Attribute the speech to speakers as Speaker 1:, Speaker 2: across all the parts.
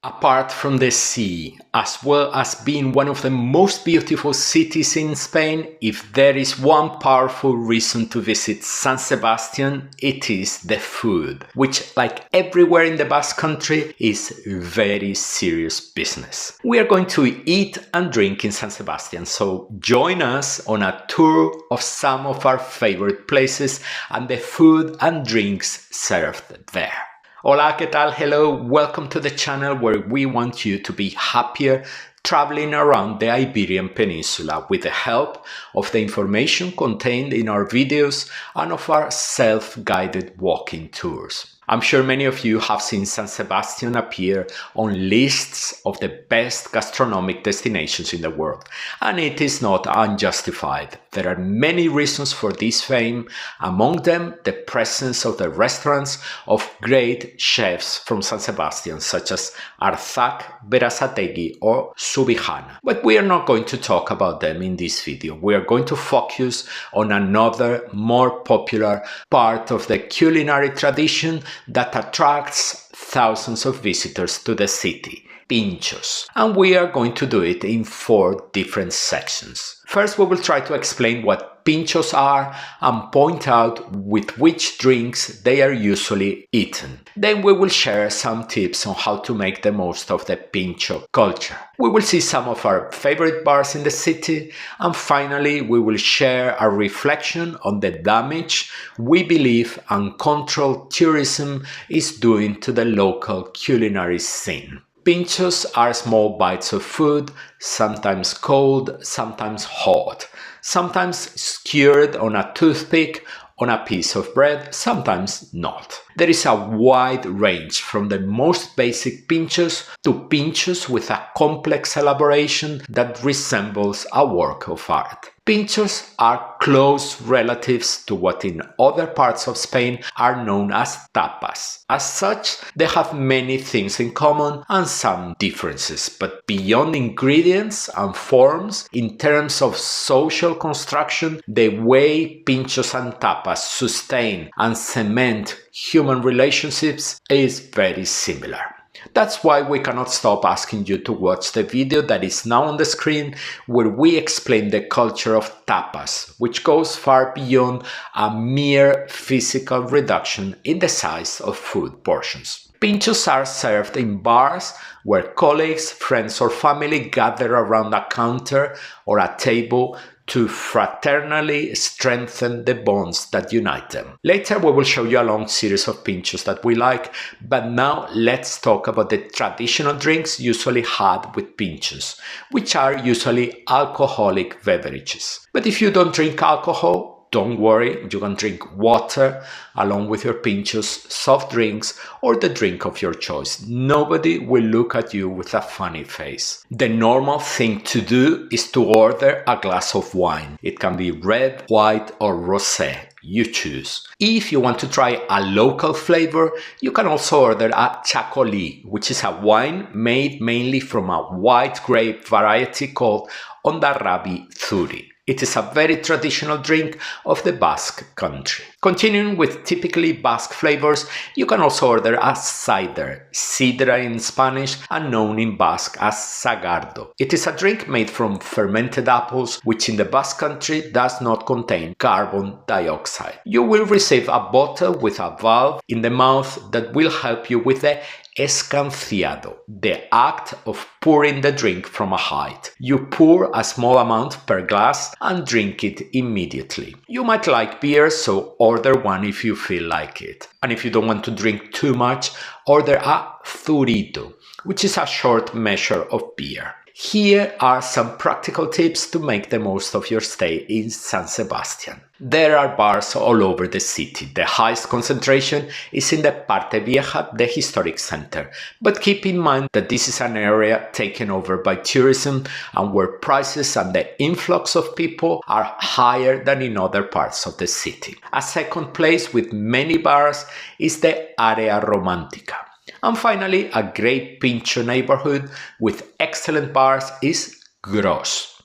Speaker 1: Apart from the sea, as well as being one of the most beautiful cities in Spain, if there is one powerful reason to visit San Sebastian, it is the food, which, like everywhere in the Basque Country, is very serious business. We are going to eat and drink in San Sebastian, so join us on a tour of some of our favorite places and the food and drinks served there. Hola, ¿qué tal? Hello, welcome to the channel where we want you to be happier traveling around the Iberian Peninsula with the help of the information contained in our videos and of our self-guided walking tours. I'm sure many of you have seen San Sebastian appear on lists of the best gastronomic destinations in the world, and it is not unjustified. There are many reasons for this fame, among them the presence of the restaurants of great chefs from San Sebastian, such as Arzac, Berasategui or Subijana. But we are not going to talk about them in this video. We are going to focus on another more popular part of the culinary tradition that attracts thousands of visitors to the city, pintxos. And we are going to do it in 4 different sections. First, we will try to explain what pintxos are and point out with which drinks they are usually eaten. Then we will share some tips on how to make the most of the pintxo culture. We will see some of our favorite bars in the city, and finally we will share a reflection on the damage we believe uncontrolled tourism is doing to the local culinary scene. Pintxos are small bites of food, sometimes cold, sometimes hot, sometimes skewered on a toothpick, on a piece of bread, sometimes not. There is a wide range from the most basic pintxos to pintxos with a complex elaboration that resembles a work of art. Pintxos are close relatives to what in other parts of Spain are known as tapas. As such, they have many things in common and some differences, but beyond ingredients and forms, in terms of social construction, the way pintxos and tapas sustain and cement human relationships is very similar. That's why we cannot stop asking you to watch the video that is now on the screen, where we explain the culture of tapas, which goes far beyond a mere physical reduction in the size of food portions. Pintxos are served in bars where colleagues, friends or family gather around a counter or a table to fraternally strengthen the bonds that unite them. Later we will show you a long series of pintxos that we like, but now let's talk about the traditional drinks usually had with pintxos, which are usually alcoholic beverages. But if you don't drink alcohol, don't worry, you can drink water along with your pintxos, soft drinks, or the drink of your choice. Nobody will look at you with a funny face. The normal thing to do is to order a glass of wine. It can be red, white, or rosé. You choose. If you want to try a local flavor, you can also order a chacolí, which is a wine made mainly from a white grape variety called Ondarrabi Zuri. It is a very traditional drink of the Basque country. Continuing with typically Basque flavors, you can also order a cider, sidra in Spanish and known in Basque as sagardo. It is a drink made from fermented apples, which in the Basque country does not contain carbon dioxide. You will receive a bottle with a valve in the mouth that will help you with the escanciado, the act of pouring the drink from a height. You pour a small amount per glass and drink it immediately. You might like beer, so order one if you feel like it. And if you don't want to drink too much, order a zurito, which is a short measure of beer. Here are some practical tips to make the most of your stay in San Sebastian. There are bars all over the city. The highest concentration is in the Parte Vieja, the historic center. But keep in mind that this is an area taken over by tourism and where prices and the influx of people are higher than in other parts of the city. A second place with many bars is the Area Romantica. And finally, a great pintxo neighborhood with excellent bars is Gros.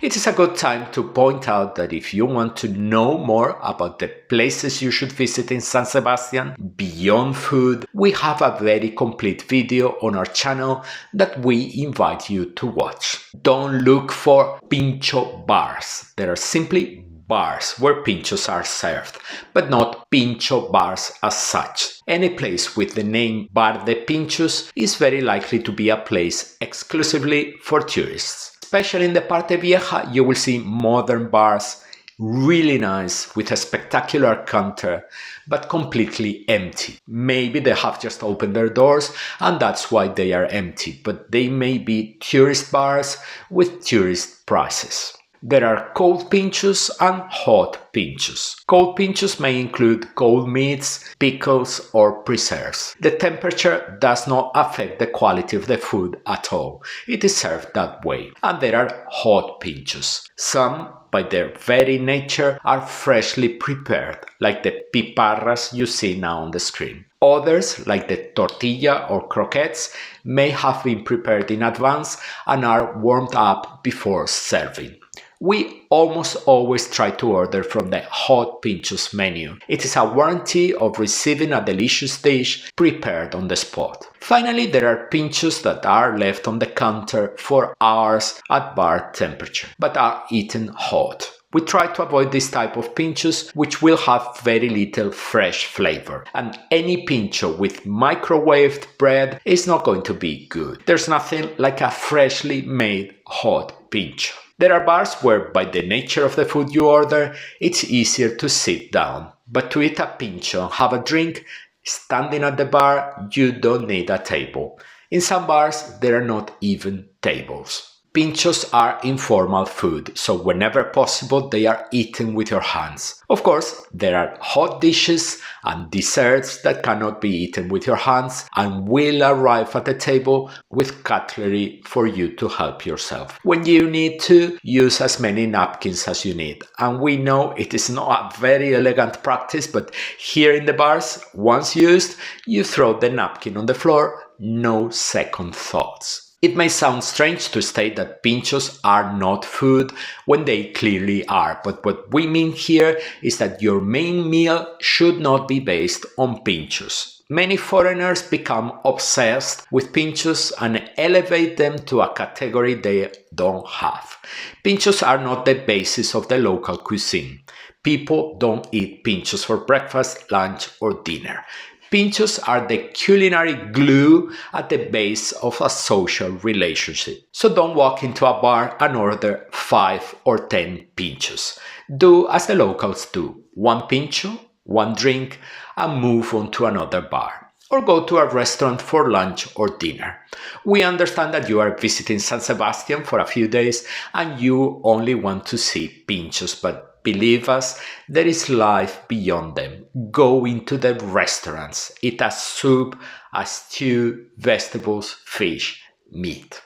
Speaker 1: It is a good time to point out that if you want to know more about the places you should visit in San Sebastian beyond food, we have a very complete video on our channel that we invite you to watch. Don't look for pintxo bars. There are simply bars where pintxos are served, but not pintxo bars as such. Any place with the name Bar de Pintxos is very likely to be a place exclusively for tourists. Especially in the Parte Vieja, you will see modern bars, really nice, with a spectacular counter, but completely empty. Maybe they have just opened their doors and that's why they are empty, but they may be tourist bars with tourist prices. There are cold pintxos and hot pintxos. Cold pintxos may include cold meats, pickles, or preserves. The temperature does not affect the quality of the food at all. It is served that way. And there are hot pintxos. Some, by their very nature, are freshly prepared, like the piparras you see now on the screen. Others, like the tortilla or croquettes, may have been prepared in advance and are warmed up before serving. We almost always try to order from the hot pintxos menu. It is a warranty of receiving a delicious dish prepared on the spot. Finally, there are pintxos that are left on the counter for hours at bar temperature, but are eaten hot. We try to avoid this type of pintxos, which will have very little fresh flavor, and any pintxo with microwaved bread is not going to be good. There's nothing like a freshly made hot pintxo. There are bars where, by the nature of the food you order, it's easier to sit down. But to eat a pintxo and have a drink, standing at the bar, you don't need a table. In some bars, there are not even tables. Pintxos are informal food, so whenever possible they are eaten with your hands. Of course, there are hot dishes and desserts that cannot be eaten with your hands and will arrive at the table with cutlery for you to help yourself. When you need to, use as many napkins as you need. And we know it is not a very elegant practice, but here in the bars, once used, you throw the napkin on the floor, no second thoughts. It may sound strange to state that pintxos are not food when they clearly are, but what we mean here is that your main meal should not be based on pintxos. Many foreigners become obsessed with pintxos and elevate them to a category they don't have. Pintxos are not the basis of the local cuisine. People don't eat pintxos for breakfast, lunch, or dinner. Pintxos are the culinary glue at the base of a social relationship. So don't walk into a bar and order 5 or 10 pintxos. Do as the locals do. One pintxo, one drink, and move on to another bar. Or go to a restaurant for lunch or dinner. We understand that you are visiting San Sebastian for a few days and you only want to see pintxos, but believe us, there is life beyond them. Go into the restaurants, eat a soup, a stew, vegetables, fish, meat.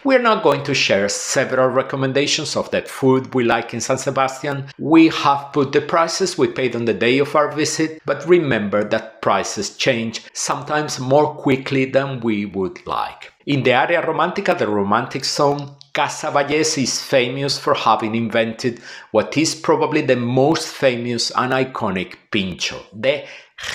Speaker 1: We are not going to share several recommendations of the food we like in San Sebastian. We have put the prices we paid on the day of our visit, but remember that prices change, sometimes more quickly than we would like. In the Area Romantica, the romantic zone, Casa Valles is famous for having invented what is probably the most famous and iconic pintxo, the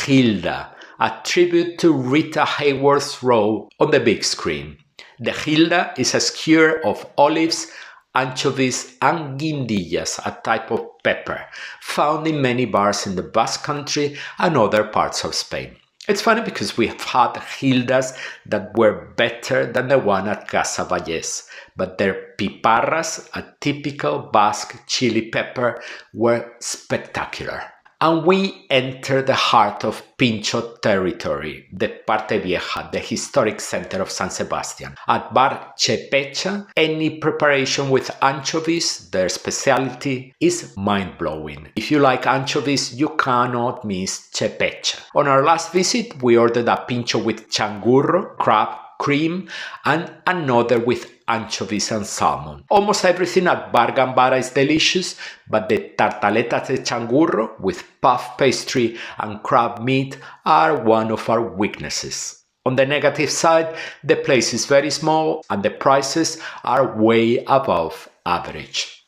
Speaker 1: Gilda, a tribute to Rita Hayworth's role on the big screen. The Gilda is a skewer of olives, anchovies, and guindillas, a type of pepper, found in many bars in the Basque Country and other parts of Spain. It's funny because we have had Gildas that were better than the one at Casa Valles, but their piparras, a typical Basque chili pepper, were spectacular. And we enter the heart of pintxo territory, the Parte Vieja, the historic center of San Sebastian. At Bar Chepecha, any preparation with anchovies, their specialty, is mind-blowing. If you like anchovies, you cannot miss Chepecha. On our last visit, we ordered a pintxo with changurro, crab, cream, and another with anchovies and salmon. Almost everything at Bar Gambara is delicious, but the tartaletas de changurro with puff pastry and crab meat are one of our weaknesses. On the negative side, the place is very small and the prices are way above average.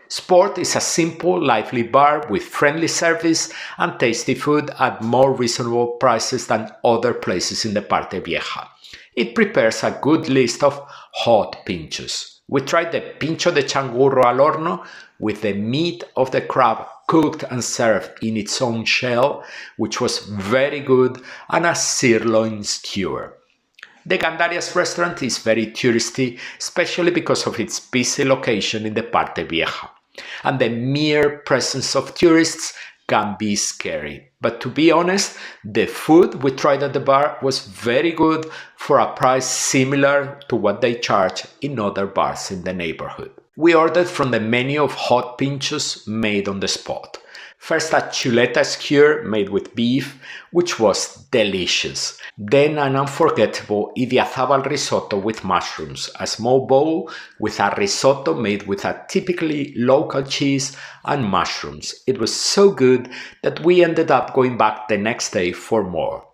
Speaker 1: Sport is a simple, lively bar with friendly service and tasty food at more reasonable prices than other places in the Parte Vieja. It prepares a good list of hot pintxos. We tried the pincho de changurro al horno with the meat of the crab cooked and served in its own shell, which was very good, and a sirloin skewer. The Gandarias restaurant is very touristy, especially because of its busy location in the Parte Vieja. And the mere presence of tourists can be scary. But to be honest, the food we tried at the bar was very good for a price similar to what they charge in other bars in the neighborhood. We ordered from the menu of hot pinchos made on the spot. First a chuleta skewer made with beef, which was delicious. Then an unforgettable idiazabal risotto with mushrooms, a small bowl with a risotto made with a typically local cheese and mushrooms. It was so good that we ended up going back the next day for more.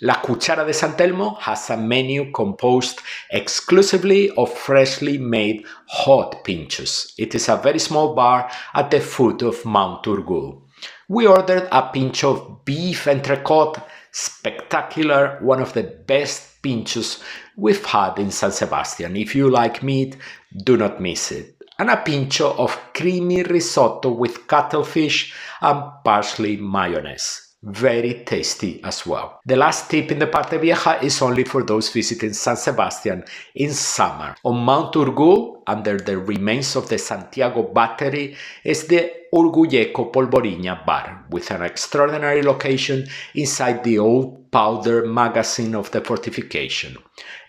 Speaker 1: La Cuchara de San Telmo has a menu composed exclusively of freshly made hot pinchos. It is a very small bar at the foot of Mount Urgul. We ordered a pincho of beef entrecôte, spectacular, one of the best pinchos we've had in San Sebastian. If you like meat, do not miss it. And a pincho of creamy risotto with cuttlefish and parsley mayonnaise. Very tasty as well. The last tip in the Parte Vieja is only for those visiting San Sebastian in summer. On Mount Urgul, under the remains of the Santiago Battery, is the Urgulleco Polvoriña bar, with an extraordinary location inside the old powder magazine of the fortification.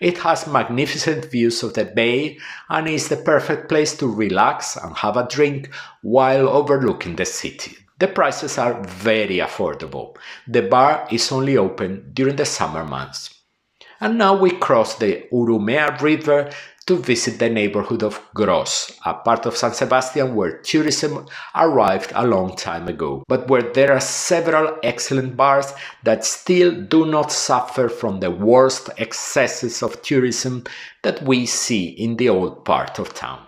Speaker 1: It has magnificent views of the bay and is the perfect place to relax and have a drink while overlooking the city. The prices are very affordable. The bar is only open during the summer months. And now we cross the Urumea River to visit the neighborhood of Gros, a part of San Sebastian where tourism arrived a long time ago, but where there are several excellent bars that still do not suffer from the worst excesses of tourism that we see in the old part of town.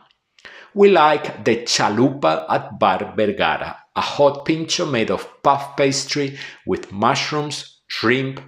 Speaker 1: We like the chalupa at Bar Vergara, a hot pincho made of puff pastry with mushrooms, shrimp,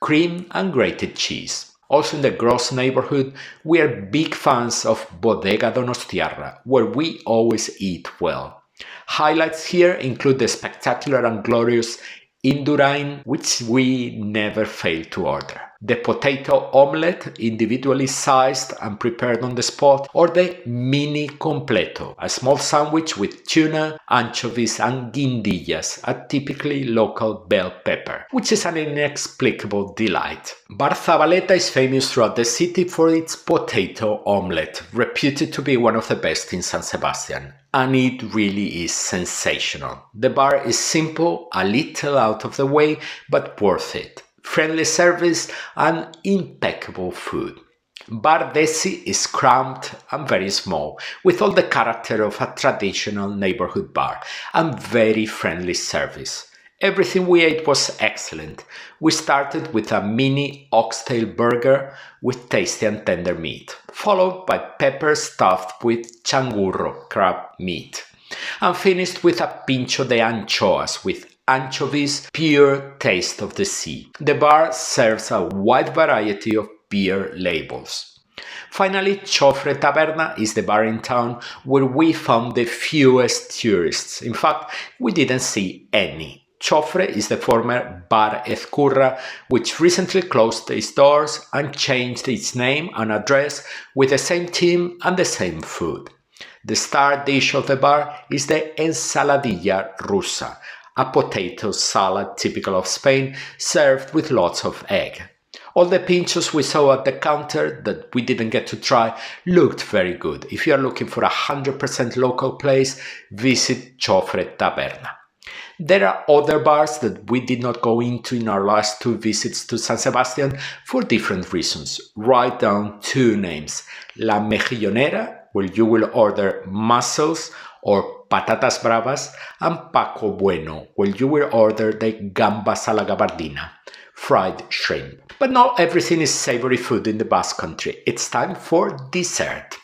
Speaker 1: cream and grated cheese. Also in the Gros neighborhood, we are big fans of Bodega Donostiarra, where we always eat well. Highlights here include the spectacular and glorious Indurain, which we never fail to order. The potato omelette, individually sized and prepared on the spot, or the mini completo, a small sandwich with tuna, anchovies and guindillas, a typically local bell pepper, which is an inexplicable delight. Bar Zabaleta is famous throughout the city for its potato omelette, reputed to be one of the best in San Sebastian. And it really is sensational. The bar is simple, a little out of the way, but worth it. Friendly service and impeccable food. Bar Desi is cramped and very small, with all the character of a traditional neighborhood bar, and very friendly service. Everything we ate was excellent. We started with a mini oxtail burger with tasty and tender meat, followed by pepper stuffed with changurro, crab meat, and finished with a pincho de anchoas with anchovies, pure taste of the sea. The bar serves a wide variety of beer labels. Finally, Chofre Taberna is the bar in town where we found the fewest tourists. In fact, we didn't see any. Chofre is the former Bar Ezcurra, which recently closed its doors and changed its name and address with the same team and the same food. The star dish of the bar is the ensaladilla rusa, a potato salad typical of Spain, served with lots of egg. All the pinchos we saw at the counter that we didn't get to try looked very good. If you are looking for a 100% local place, visit Chofre Taberna. There are other bars that we did not go into in our last 2 visits to San Sebastian for different reasons. Write down 2 names: La Mejillonera, where you will order mussels or patatas bravas, and Paco Bueno, where you will order the gambas a la gabardina. fried shrimp. But not everything is savory food in the Basque Country. It's time for dessert.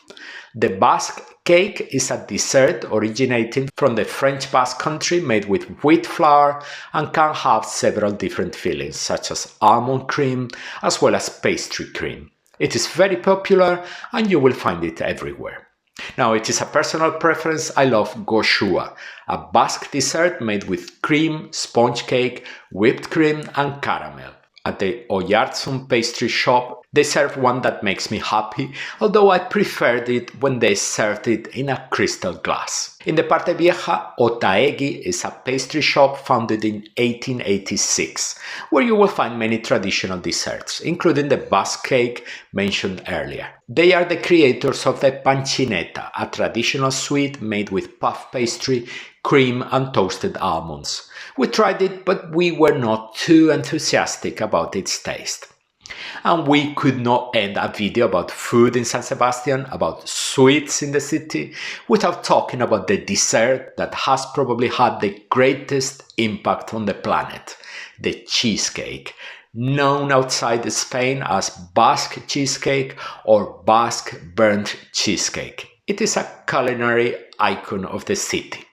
Speaker 1: The Basque cake is a dessert originating from the French Basque Country, made with wheat flour and can have several different fillings such as almond cream as well as pastry cream. It is very popular and you will find it everywhere. Now, it is a personal preference. I love goxua, a Basque dessert made with cream, sponge cake, whipped cream and caramel. At the Oyarzun pastry shop, they serve one that makes me happy, although I preferred it when they served it in a crystal glass. In the Parte Vieja, Otaegui is a pastry shop founded in 1886, where you will find many traditional desserts, including the Basque cake mentioned earlier. They are the creators of the panchineta, a traditional sweet made with puff pastry, cream and toasted almonds. We tried it, but we were not too enthusiastic about its taste. And we could not end a video about food in San Sebastian, about sweets in the city, without talking about the dessert that has probably had the greatest impact on the planet, the cheesecake, known outside Spain as Basque cheesecake or Basque burnt cheesecake. It is a culinary icon of the city.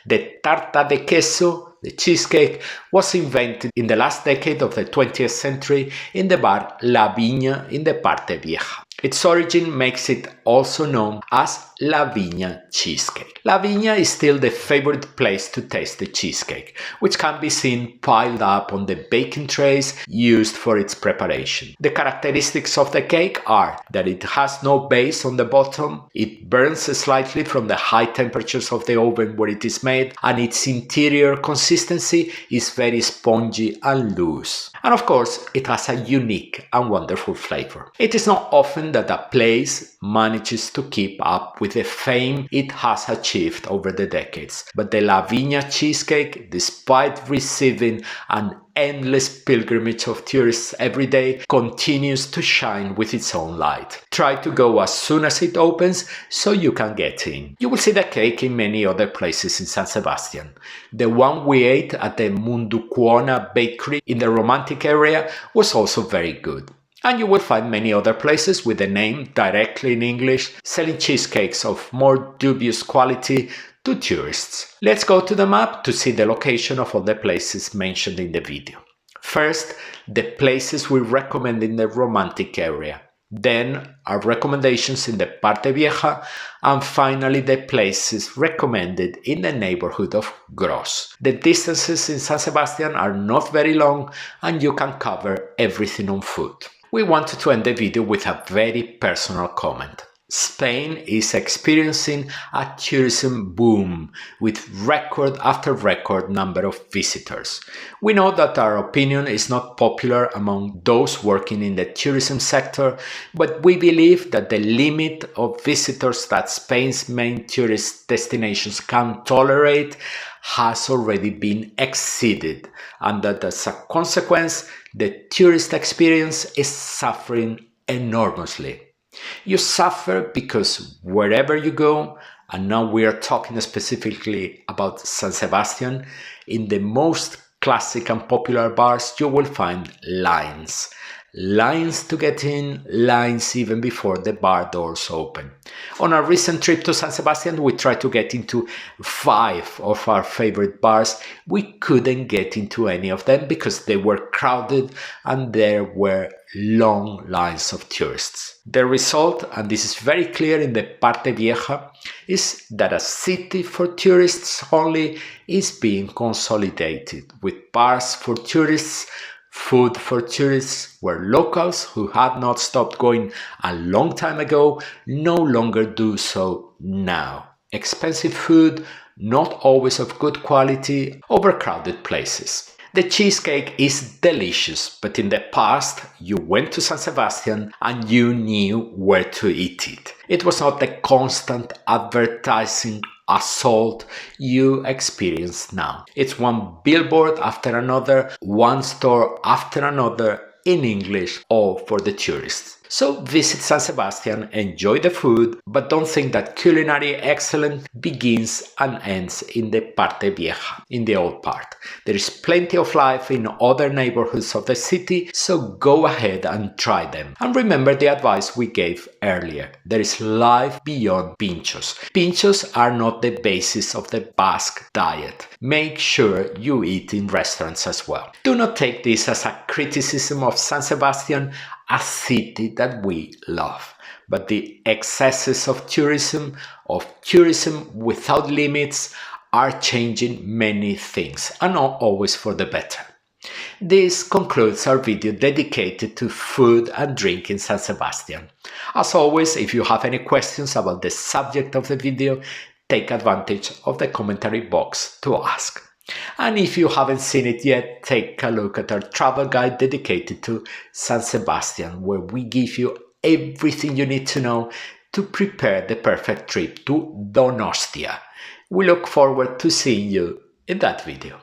Speaker 1: The tarta de queso, the cheesecake, was invented in the last decade of the 20th century in the bar La Viña in the Parte Vieja. Its origin makes it also known as La Viña cheesecake. La Viña is still the favorite place to taste the cheesecake, which can be seen piled up on the baking trays used for its preparation. The characteristics of the cake are that it has no base on the bottom, it burns slightly from the high temperatures of the oven where it is made, and its interior consistency is very spongy and loose. And of course, it has a unique and wonderful flavor. It is not often that a place manages to keep up with the fame it has achieved over the decades. But the La Viña cheesecake, despite receiving an endless pilgrimage of tourists every day, continues to shine with its own light. Try to go as soon as it opens so you can get in. You will see the cake in many other places in San Sebastian. The one we ate at the Mundukuona bakery in the Romantic area was also very good. And you will find many other places with the name directly in English, selling cheesecakes of more dubious quality to tourists. Let's go to the map to see the location of all the places mentioned in the video. First, the places we recommend in the Romantic area. Then our recommendations in the Parte Vieja, and finally the places recommended in the neighborhood of Gros. The distances in San Sebastian are not very long and you can cover everything on foot. We wanted to end the video with a very personal comment. Spain is experiencing a tourism boom with record after record number of visitors. We know that our opinion is not popular among those working in the tourism sector, but we believe that the limit of visitors that Spain's main tourist destinations can tolerate has already been exceeded, and that as a consequence, the tourist experience is suffering enormously. You suffer because wherever you go, and now we are talking specifically about San Sebastian, in the most classic and popular bars you will find lines. Lines to get in, lines even before the bar doors open. On our recent trip to San Sebastian, we tried to get into 5 of our favorite bars. We couldn't get into any of them because they were crowded and there were long lines of tourists. The result, and this is very clear in the Parte Vieja, is that a city for tourists only is being consolidated, with bars for tourists, food for tourists, where locals who had not stopped going a long time ago no longer do so now. Expensive food, not always of good quality, overcrowded places. The cheesecake is delicious, but in the past you went to San Sebastian and you knew where to eat it. It was not the constant advertising assault you experience now. It's one billboard after another, one store after another in English, all for the tourists. So visit San Sebastian, enjoy the food, but don't think that culinary excellence begins and ends in the Parte Vieja, in the old part. There is plenty of life in other neighborhoods of the city, so go ahead and try them. And remember the advice we gave earlier. There is life beyond pintxos. Pintxos are not the basis of the Basque diet. Make sure you eat in restaurants as well. Do not take this as a criticism of San Sebastian, a city that we love. But the excesses of tourism without limits, are changing many things, and not always for the better. This concludes our video dedicated to food and drink in San Sebastian. As always, if you have any questions about the subject of the video, take advantage of the commentary box to ask. And if you haven't seen it yet, take a look at our travel guide dedicated to San Sebastian, where we give you everything you need to know to prepare the perfect trip to Donostia. We look forward to seeing you in that video.